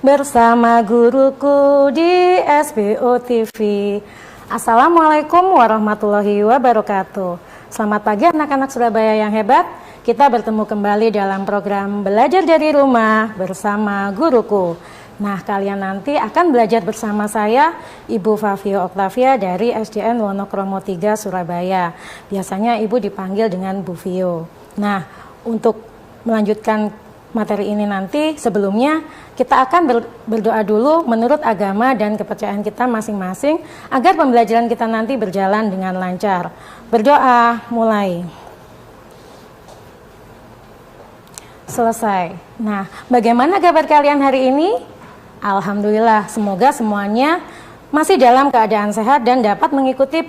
bersama guruku di SBO TV. Assalamualaikum warahmatullahi wabarakatuh. Selamat pagi anak-anak Surabaya yang hebat. Kita bertemu kembali dalam program Belajar dari Rumah bersama guruku. Nah, kalian nanti akan belajar bersama saya, Ibu Fafio Oktavia dari SDN Wonokromo 3 Surabaya. Biasanya Ibu dipanggil dengan Bu Fio. Nah, untuk melanjutkan materi ini nanti, sebelumnya kita akan berdoa dulu menurut agama dan kepercayaan kita masing-masing agar pembelajaran kita nanti berjalan dengan lancar. Berdoa, mulai. Selesai. Nah, bagaimana kabar kalian hari ini? Alhamdulillah, semoga semuanya masih dalam keadaan sehat dan dapat mengikuti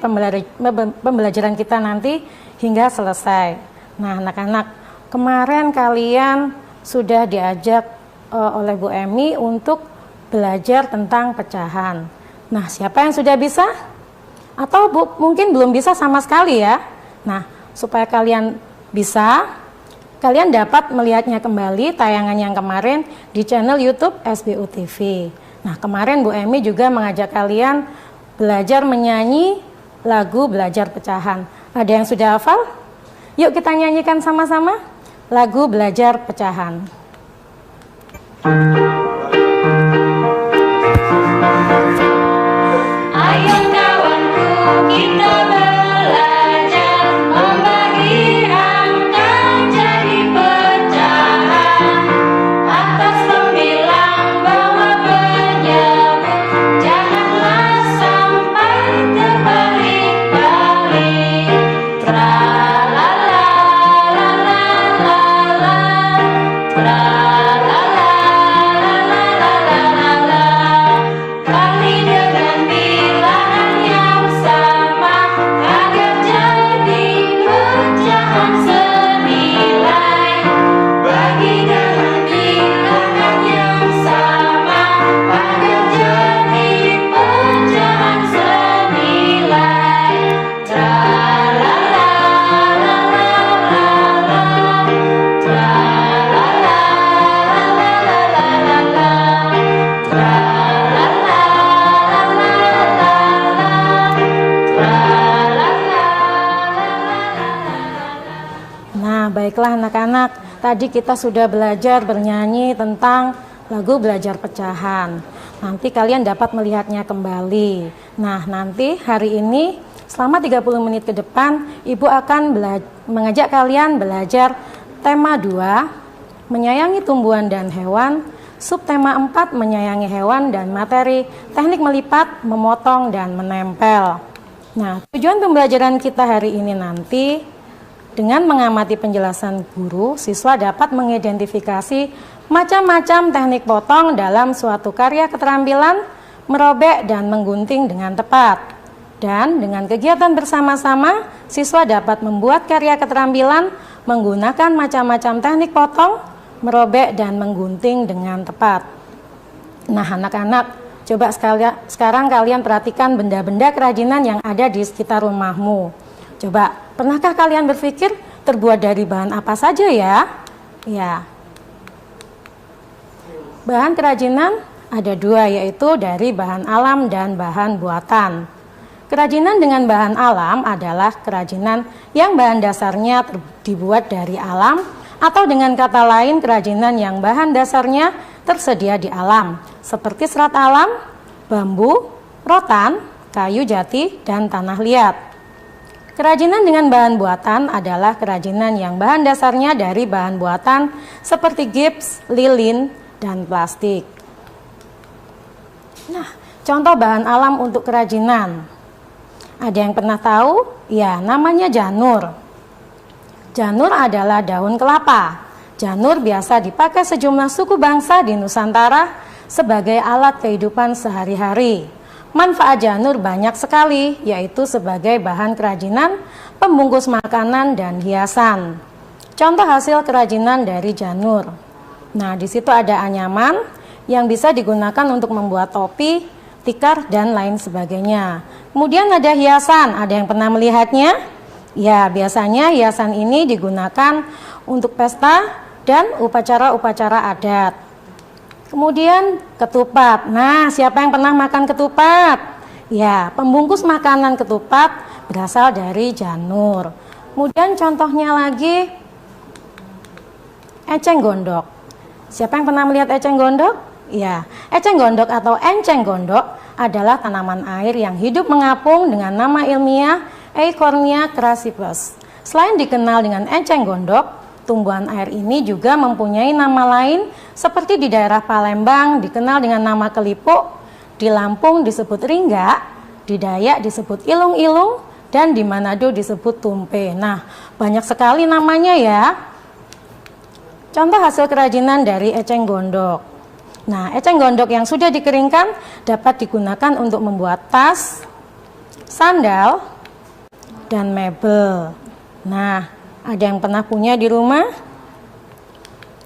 pembelajaran kita nanti hingga selesai. Nah, anak-anak, kemarin kalian sudah diajak oleh Bu Emi untuk belajar tentang pecahan. Nah, siapa yang sudah bisa? Atau mungkin belum bisa sama sekali ya? Nah, supaya kalian bisa, kalian dapat melihatnya kembali tayangan yang kemarin di channel YouTube SBO TV. Nah, kemarin Bu Emi juga mengajak kalian belajar menyanyi lagu Belajar Pecahan. Ada yang sudah hafal? Yuk kita nyanyikan sama-sama lagu Belajar Pecahan. Ayo kawanku, kita belajar membagi angka jadi pecahan. Atas pembilang, bawah penyebut, janganlah sampai terbalik-balik. Tra-la-la-la-la-la-la, tra-la-la-la-la-la-la-la. Kali dengan bilangan yang sama agar jadi pecahan senilai. Bagi dengan bilangan yang sama agar jadi pecahan senilai. Tra-la-la-la-la-la-la, tra-la-la-la-la-la-la-la, Nah, baiklah anak-anak, tadi kita sudah belajar bernyanyi tentang lagu Belajar Pecahan. Nanti kalian dapat melihatnya kembali. Nah, nanti hari ini selama 30 menit ke depan, Ibu akan mengajak kalian belajar tema 2, menyayangi tumbuhan dan hewan, subtema 4, menyayangi hewan, dan materi teknik melipat, memotong, dan menempel. Nah, tujuan pembelajaran kita hari ini nanti, dengan mengamati penjelasan guru, siswa dapat mengidentifikasi macam-macam teknik potong dalam suatu karya keterampilan, merobek dan menggunting dengan tepat. Dan dengan kegiatan bersama-sama, siswa dapat membuat karya keterampilan menggunakan macam-macam teknik potong, merobek dan menggunting dengan tepat. Nah, anak-anak, coba sekarang kalian perhatikan benda-benda kerajinan yang ada di sekitar rumahmu. Coba, pernahkah kalian berpikir terbuat dari bahan apa saja ya? Ya. Bahan kerajinan ada 2, yaitu dari bahan alam dan bahan buatan. Kerajinan dengan bahan alam adalah kerajinan yang bahan dasarnya dibuat dari alam, atau dengan kata lain kerajinan yang bahan dasarnya tersedia di alam, seperti serat alam, bambu, rotan, kayu jati, dan tanah liat. Kerajinan dengan bahan buatan adalah kerajinan yang bahan dasarnya dari bahan buatan seperti gips, lilin, dan plastik. Nah, contoh bahan alam untuk kerajinan. Ada yang pernah tahu? Ya, namanya janur. Janur adalah daun kelapa. Janur biasa dipakai sejumlah suku bangsa di Nusantara sebagai alat kehidupan sehari-hari. Manfaat janur banyak sekali, yaitu sebagai bahan kerajinan, pembungkus makanan, dan hiasan. Contoh hasil kerajinan dari janur. Nah, di situ ada anyaman yang bisa digunakan untuk membuat topi, tikar, dan lain sebagainya. Kemudian ada hiasan, ada yang pernah melihatnya? Ya, biasanya hiasan ini digunakan untuk pesta dan upacara-upacara adat. Kemudian ketupat. Nah, siapa yang pernah makan ketupat? Ya, pembungkus makanan ketupat berasal dari janur. Kemudian contohnya lagi eceng gondok. Siapa yang pernah melihat eceng gondok? Ya, eceng gondok atau enceng gondok adalah tanaman air yang hidup mengapung dengan nama ilmiah Eichhornia crassipes. Selain dikenal dengan enceng gondok, tumbuhan air ini juga mempunyai nama lain seperti di daerah Palembang dikenal dengan nama kelipuk, di Lampung disebut ringga, di Dayak disebut ilung-ilung, dan di Manado disebut tumpe. Nah, banyak sekali namanya ya. Contoh hasil kerajinan dari eceng gondok. Nah, eceng gondok yang sudah dikeringkan dapat digunakan untuk membuat tas, sandal, dan mebel. Nah, ada yang pernah punya di rumah?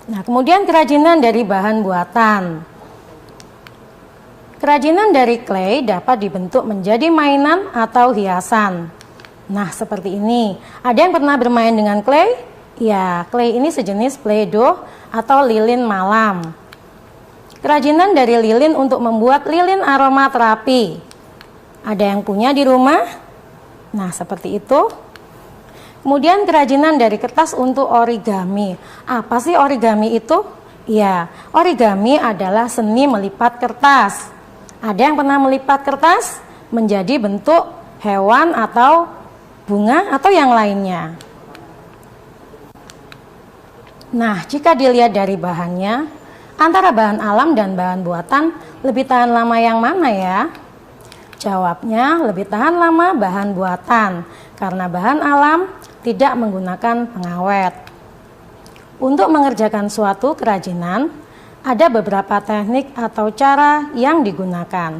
Nah, kemudian kerajinan dari bahan buatan. Kerajinan dari clay dapat dibentuk menjadi mainan atau hiasan. Nah, seperti ini. Ada yang pernah bermain dengan clay? Ya, clay ini sejenis play-doh atau lilin malam. Kerajinan dari lilin untuk membuat lilin aromaterapi. Ada yang punya di rumah? Nah, seperti itu. Kemudian kerajinan dari kertas untuk origami. Apa sih origami itu? Ya, origami adalah seni melipat kertas. Ada yang pernah melipat kertas menjadi bentuk hewan atau bunga atau yang lainnya. Nah, jika dilihat dari bahannya, antara bahan alam dan bahan buatan, lebih tahan lama yang mana ya? Jawabnya lebih tahan lama bahan buatan, karena bahan alam tidak menggunakan pengawet. Untuk mengerjakan suatu kerajinan, ada beberapa teknik atau cara yang digunakan.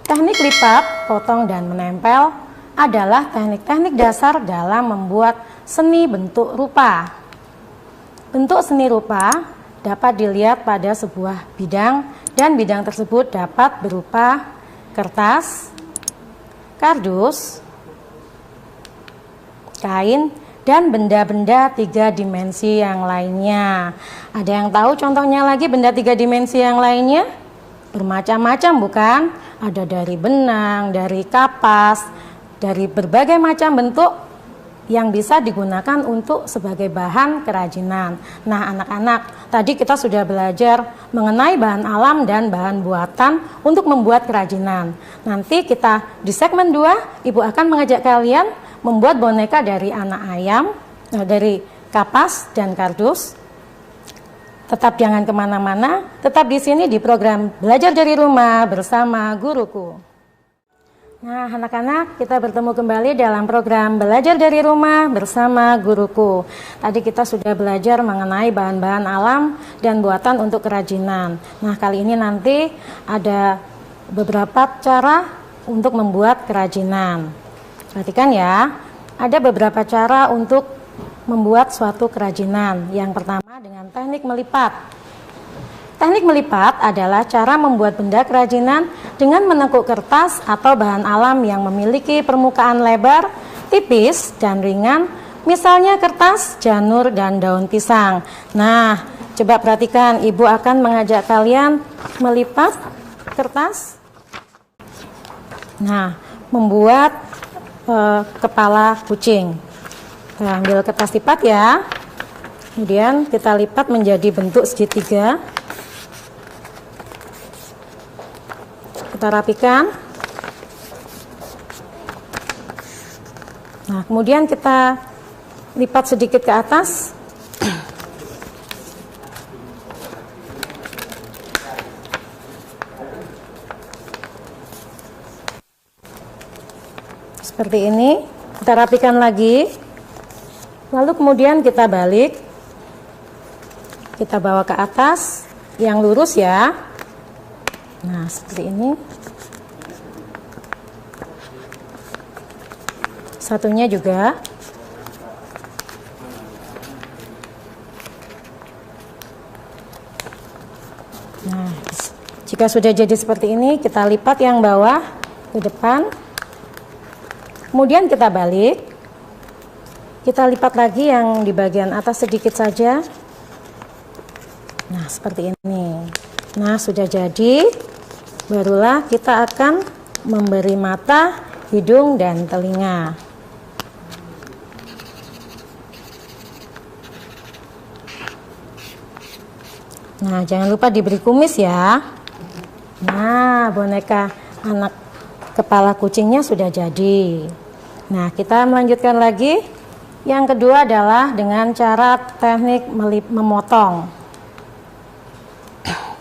Teknik lipat, potong, dan menempel adalah teknik-teknik dasar dalam membuat seni bentuk rupa. Bentuk seni rupa dapat dilihat pada sebuah bidang, dan bidang tersebut dapat berupa kertas, kardus, kain, dan benda-benda 3 dimensi yang lainnya. Ada yang tahu contohnya lagi benda 3 dimensi yang lainnya? Bermacam-macam bukan? Ada dari benang, dari kapas, dari berbagai macam bentuk yang bisa digunakan untuk sebagai bahan kerajinan. Nah, anak-anak, tadi kita sudah belajar mengenai bahan alam dan bahan buatan untuk membuat kerajinan. Nanti kita di segmen 2, Ibu akan mengajak kalian membuat boneka dari anak ayam, dari kapas dan kardus. Tetap jangan kemana-mana, tetap di sini di program Belajar dari Rumah bersama Guruku. Nah, anak-anak, kita bertemu kembali dalam program Belajar dari Rumah bersama Guruku. Tadi kita sudah belajar mengenai bahan-bahan alam dan buatan untuk kerajinan. Nah, kali ini nanti ada beberapa cara untuk membuat kerajinan. Perhatikan ya, ada beberapa cara untuk membuat suatu kerajinan. Yang pertama dengan teknik melipat. Teknik melipat adalah cara membuat benda kerajinan dengan menekuk kertas atau bahan alam yang memiliki permukaan lebar, tipis, dan ringan, misalnya kertas, janur, dan daun pisang. Nah, coba perhatikan, Ibu akan mengajak kalian melipat kertas. Nah, membuat kepala kucing. Kita ambil kertas lipat ya, kemudian kita lipat menjadi bentuk segitiga. Kita rapikan. Nah, kemudian kita lipat sedikit ke atas. Seperti ini. Kita rapikan lagi. Lalu kemudian kita balik. Kita bawa ke atas yang lurus ya. Nah, seperti ini. Satunya juga. Nah, jika sudah jadi seperti ini, kita lipat yang bawah ke depan. Kemudian kita balik. kita lipat lagi yang di bagian atas sedikit saja. Nah, seperti ini. Nah, sudah jadi. Barulah kita akan memberi mata, hidung, dan telinga. Nah, jangan lupa diberi kumis ya. Nah, boneka anak kepala kucingnya sudah jadi. Nah, kita melanjutkan lagi. Yang kedua adalah dengan cara teknik memotong.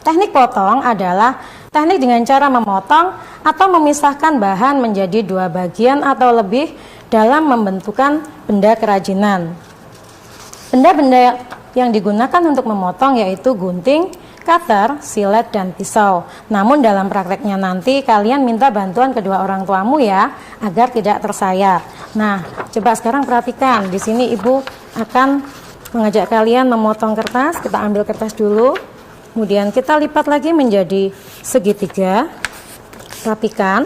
Teknik potong adalah teknik dengan cara memotong atau memisahkan bahan menjadi dua bagian atau lebih dalam membentukkan benda kerajinan. Benda-benda yang digunakan untuk memotong yaitu gunting, cutter, silet, dan pisau. Namun dalam prakteknya nanti kalian minta bantuan kedua orang tuamu ya, agar tidak tersayat. Nah, coba sekarang perhatikan. Di sini ibu akan mengajak kalian memotong kertas. Kita ambil kertas dulu. Kemudian kita lipat lagi menjadi segitiga. Rapikan.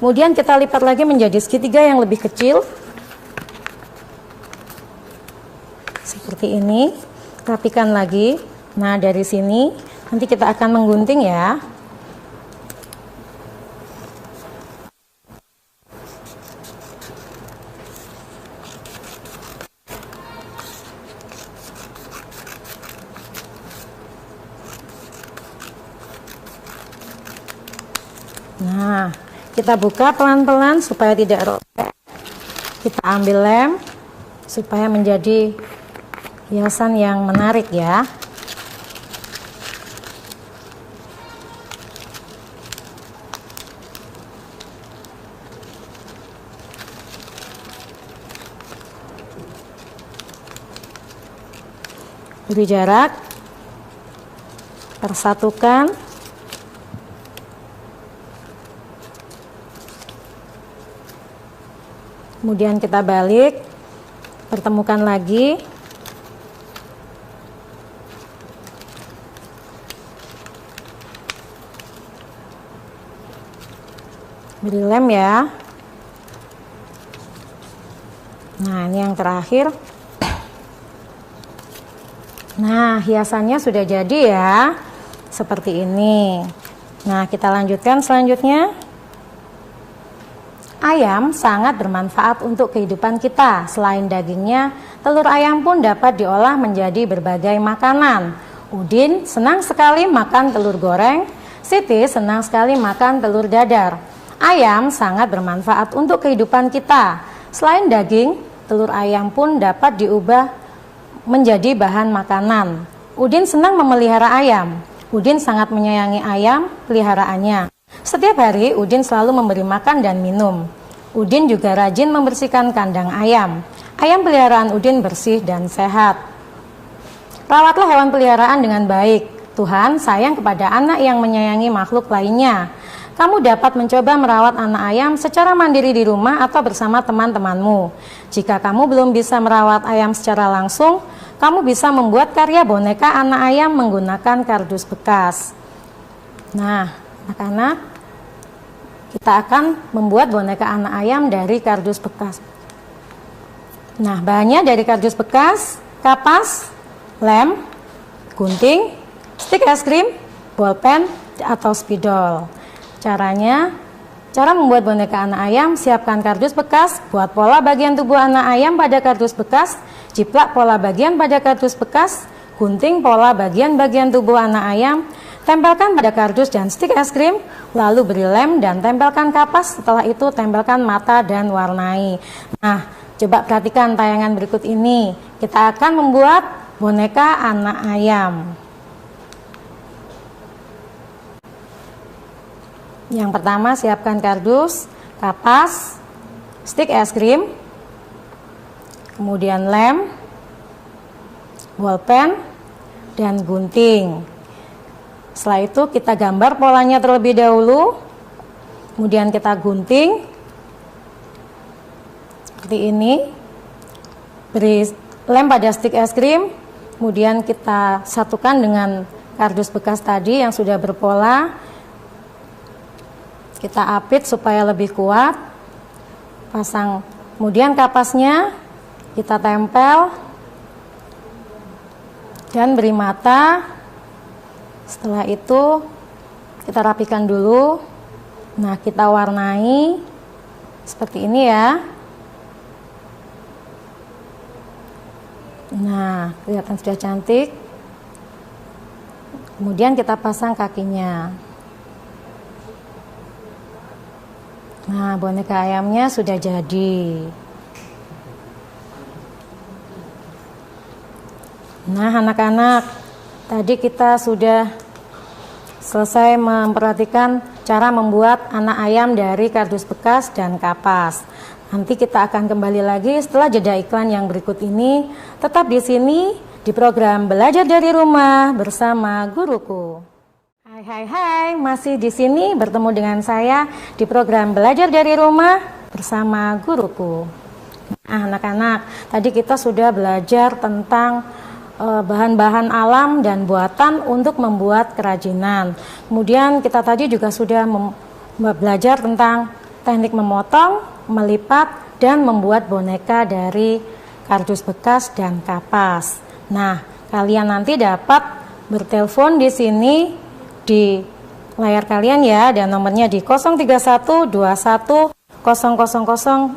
Kemudian kita lipat lagi menjadi segitiga yang lebih kecil. Seperti ini. Rapikan lagi. Nah, dari sini nanti kita akan menggunting ya. Nah, kita buka pelan-pelan supaya tidak robek. Kita ambil lem supaya menjadi hiasan yang menarik ya. Beri jarak, persatukan. Kemudian kita balik, pertemukan lagi. Beri lem ya. Nah, ini yang terakhir. Nah, hiasannya sudah jadi ya. Seperti ini. Nah, kita lanjutkan selanjutnya. Ayam sangat bermanfaat untuk kehidupan kita. Selain dagingnya, telur ayam pun dapat diolah menjadi berbagai makanan. Udin senang sekali makan telur goreng. Siti senang sekali makan telur dadar. Ayam sangat bermanfaat untuk kehidupan kita. Selain daging, telur ayam pun dapat diubah menjadi bahan makanan. Udin senang memelihara ayam. Udin sangat menyayangi ayam peliharaannya. Setiap hari Udin selalu memberi makan dan minum. Udin juga rajin membersihkan kandang ayam. Ayam peliharaan Udin bersih dan sehat. Rawatlah hewan peliharaan dengan baik. Tuhan sayang kepada anak yang menyayangi makhluk lainnya. Kamu dapat mencoba merawat anak ayam secara mandiri di rumah atau bersama teman-temanmu. Jika kamu belum bisa merawat ayam secara langsung, kamu bisa membuat karya boneka anak ayam menggunakan kardus bekas. Nah, anak-anak, kita akan membuat boneka anak ayam dari kardus bekas. Nah, bahannya dari kardus bekas, kapas, lem, gunting, stik es krim, bolpen, atau spidol. Cara membuat boneka anak ayam: siapkan kardus bekas, buat pola bagian tubuh anak ayam pada kardus bekas, jiplak pola bagian pada kardus bekas, gunting pola bagian-bagian tubuh anak ayam, tempelkan pada kardus dan stik es krim, lalu beri lem dan tempelkan kapas. Setelah itu tempelkan mata dan warnai. Nah, coba perhatikan tayangan berikut ini. Kita akan membuat boneka anak ayam. Yang pertama, siapkan kardus, kapas, stik es krim, kemudian lem, bolpen, dan gunting. Setelah itu kita gambar polanya terlebih dahulu, kemudian kita gunting seperti ini, beri lem pada stik es krim, kemudian kita satukan dengan kardus bekas tadi yang sudah berpola. Kita apit supaya lebih kuat. pasang. Kemudian kapasnya kita tempel dan beri mata. Setelah itu kita rapikan dulu. Nah, kita warnai seperti ini ya. Nah, kelihatan sudah cantik. Kemudian kita pasang kakinya. Nah, boneka ayamnya sudah jadi. Nah, anak-anak, tadi kita sudah selesai memperhatikan cara membuat anak ayam dari kardus bekas dan kapas. Nanti kita akan kembali lagi setelah jeda iklan yang berikut ini. Tetap di sini di program Belajar dari Rumah bersama Guruku. Hai, masih di sini bertemu dengan saya di program Belajar dari Rumah bersama Guruku. Nah, anak-anak, tadi kita sudah belajar tentang bahan-bahan alam dan buatan untuk membuat kerajinan. Kemudian kita tadi juga sudah belajar tentang teknik memotong, melipat, dan membuat boneka dari kardus bekas dan kapas. Nah, kalian nanti dapat bertelepon di sini di layar kalian ya, dan nomornya di 03121 000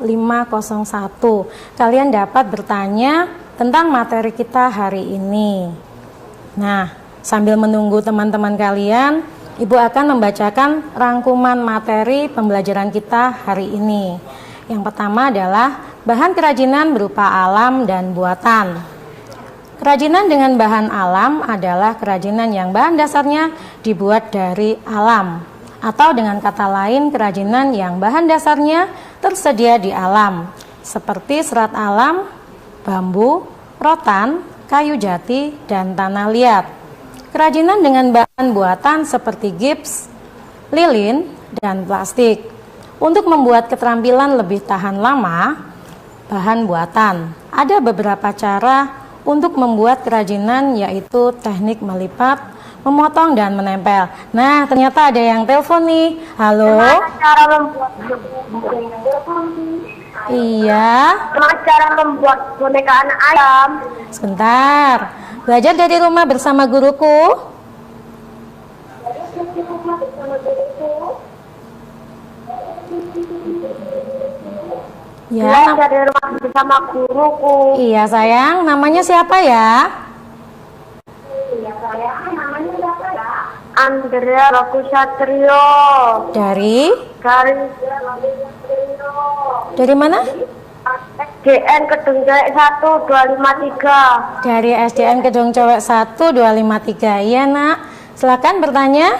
501. Kalian dapat bertanya tentang materi kita hari ini. Nah, sambil menunggu teman-teman kalian, Ibu akan membacakan rangkuman materi pembelajaran kita hari ini. Yang pertama adalah bahan kerajinan berupa alam dan buatan. Kerajinan dengan bahan alam adalah kerajinan yang bahan dasarnya dibuat dari alam, atau dengan kata lain kerajinan yang bahan dasarnya tersedia di alam, seperti serat alam, bambu, rotan, kayu jati, dan tanah liat. Kerajinan dengan bahan buatan seperti gips, lilin, dan plastik. Untuk membuat keterampilan lebih tahan lama, bahan buatan. Ada beberapa cara untuk membuat kerajinan, yaitu teknik melipat, memotong, dan menempel. Nah, ternyata ada yang telepon nih. Halo? Cara membuat Iya. cara membuat boneka anak ayam. Sebentar. Belajar dari rumah bersama guruku. Ya. Belajar dari rumah bersama guruku. Iya sayang. Namanya siapa ya? Andrea Bagus Satrio. Dari mana? SDN Kedung Cewek 1 253. Dari SDN Kedung Cewek 1 253. Iya nak. Silakan bertanya.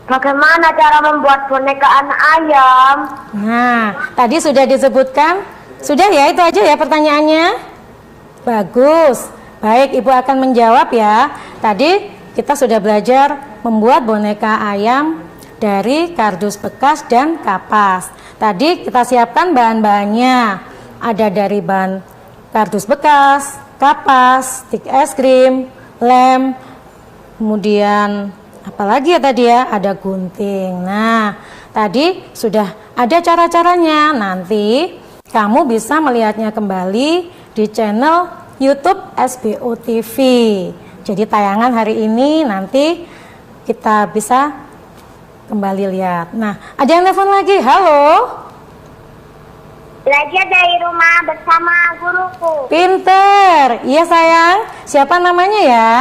Bagaimana cara membuat boneka anak ayam? Nah, tadi sudah disebutkan. Sudah ya, itu aja ya pertanyaannya. Bagus. Baik, Ibu akan menjawab ya. Tadi kita sudah belajar membuat boneka ayam dari kardus bekas dan kapas. Tadi kita siapkan bahan-bahannya. Ada dari bahan kardus bekas, kapas, stik es krim, lem, kemudian apalagi ya tadi ya, ada gunting. Nah, tadi sudah ada cara-caranya. Nanti kamu bisa melihatnya kembali di channel YouTube SBO TV. Jadi tayangan hari ini nanti kita bisa kembali lihat. Nah, ada yang telepon lagi. Halo. Belajar dari rumah bersama guruku. Pinter. Iya sayang. Siapa namanya ya?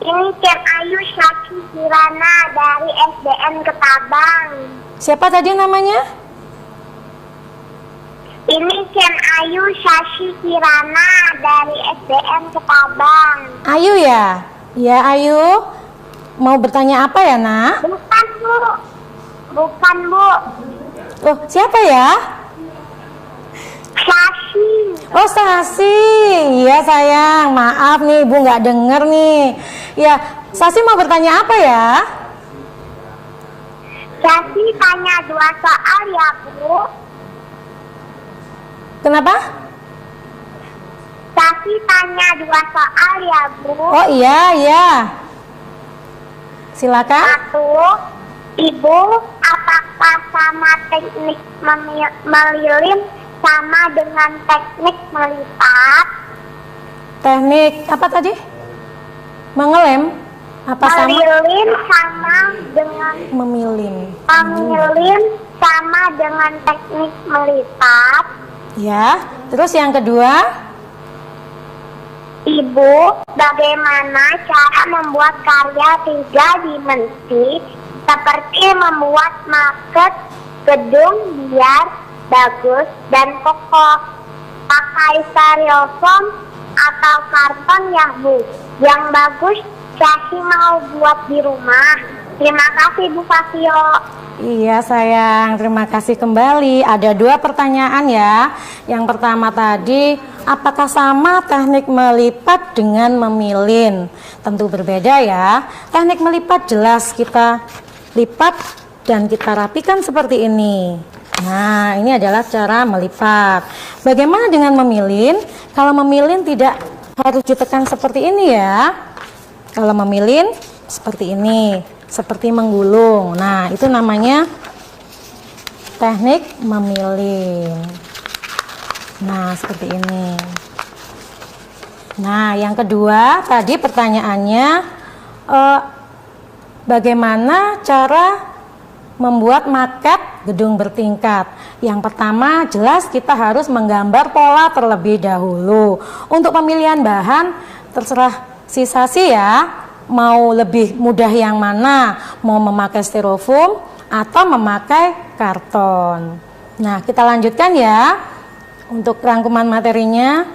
Ini Ken Ayu Syaki Kirana dari SDN Ketabang. Siapa tadi namanya? Ini Ken Ayu Syaki Kirana dari SDN Ketabang. Ayu ya? Ya Ayu. Mau bertanya apa ya nak? Bukan bu. Bukan bu. Oh siapa ya? Syaki. Oh Sasi. Iya sayang. Maaf nih Ibu nggak denger nih. Ya Sasi mau bertanya apa ya? Syaki tanya 2 soal ya bu. Kenapa? Syaki tanya 2 soal ya bu. Oh iya. Silakan. 1. Ibu, apakah sama teknik melilin sama dengan teknik melipat? Teknik apa tadi? Mengelem? Apa sama? Melilin sama dengan Memilin. Memilin sama dengan teknik melipat. Ya, terus yang kedua? Ibu, bagaimana cara membuat karya 3 dimensi seperti membuat maket gedung biar bagus dan kokoh? Pakai styrofoam atau karton ya Bu? Yang bagus Syahsi mau buat di rumah. Terima kasih Bu Fasio. Iya sayang, terima kasih kembali. Ada 2 pertanyaan ya. Yang pertama tadi, apakah sama teknik melipat dengan memilin? Tentu berbeda ya. Teknik melipat jelas kita lipat dan kita rapikan seperti ini. Nah, ini adalah cara melipat. Bagaimana dengan memilin? Kalau memilin tidak harus ditekan seperti ini ya. Kalau memilin seperti ini, seperti menggulung. Nah, itu namanya teknik memilin. Nah, seperti ini. Nah, yang kedua tadi pertanyaannya, bagaimana cara membuat maket gedung bertingkat? Yang pertama, jelas kita harus menggambar pola terlebih dahulu. Untuk pemilihan bahan, terserah sisasi ya, mau lebih mudah yang mana, mau memakai styrofoam atau memakai karton. Nah, kita lanjutkan ya. Untuk rangkuman materinya,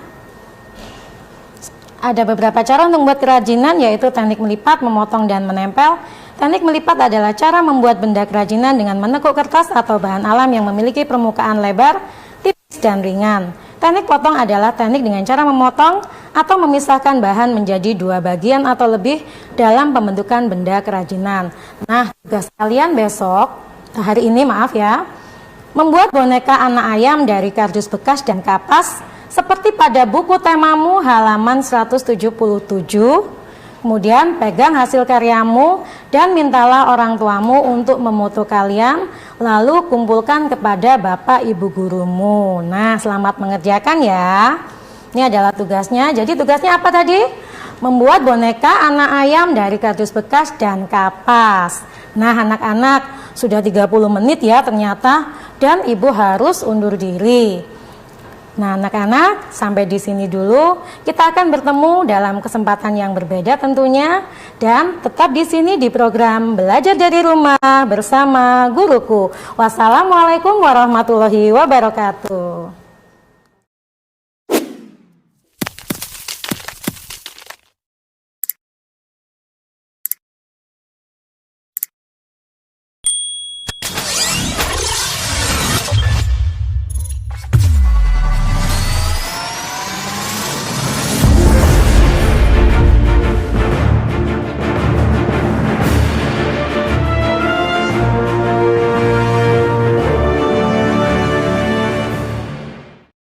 ada beberapa cara untuk membuat kerajinan, yaitu teknik melipat, memotong, dan menempel. Teknik melipat adalah cara membuat benda kerajinan dengan menekuk kertas atau bahan alam yang memiliki permukaan lebar, tipis, dan ringan. Teknik potong adalah teknik dengan cara memotong atau memisahkan bahan menjadi 2 bagian atau lebih dalam pembentukan benda kerajinan. Nah, tugas kalian besok, hari ini maaf ya, membuat boneka anak ayam dari kardus bekas dan kapas seperti pada buku temamu halaman 177. Kemudian pegang hasil karyamu dan mintalah orang tuamu untuk memoto kalian, lalu kumpulkan kepada bapak ibu gurumu. Nah, selamat mengerjakan ya. Ini adalah tugasnya. Jadi tugasnya apa tadi? Membuat boneka anak ayam dari kardus bekas dan kapas. Nah, anak-anak, sudah 30 menit ya ternyata, dan ibu harus undur diri. Nah, anak-anak, sampai di sini dulu. Kita akan bertemu dalam kesempatan yang berbeda tentunya, dan tetap di sini di program Belajar dari Rumah bersama guruku. Wassalamualaikum warahmatullahi wabarakatuh.